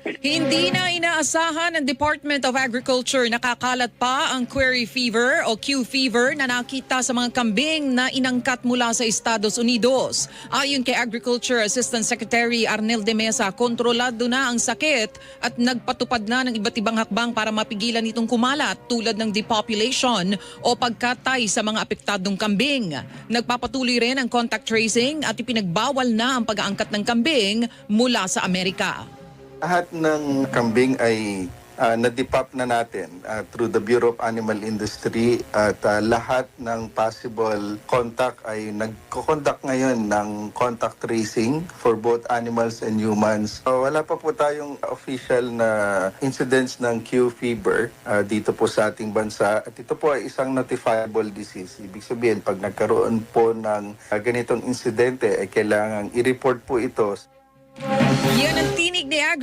Hindi na inaasahan ng Department of Agriculture nakakalat pa ang quarry fever o Q fever na nakita sa mga kambing na inangkat mula sa Estados Unidos. Ayon kay Agriculture Assistant Secretary Arnel de Mesa, kontrolado na ang sakit at nagpatupad na ng iba't ibang hakbang para mapigilan itong kumalat tulad ng depopulation o pagkatay sa mga apektadong kambing. Nagpapatuloy rin ang contact tracing at ipinagbawal na ang pag-aangkat ng kambing mula sa Amerika. Lahat ng kambing ay na-depop na natin through the Bureau of Animal Industry at lahat ng possible contact ay nagko-conduct ngayon ng contact tracing for both animals and humans. Wala pa po tayong official na incidents ng Q fever dito po sa ating bansa at ito po ay isang notifiable disease. Ibig sabihin, pag nagkaroon po ng ganitong insidente ay kailangang i-report po ito. Yan ang tinig ni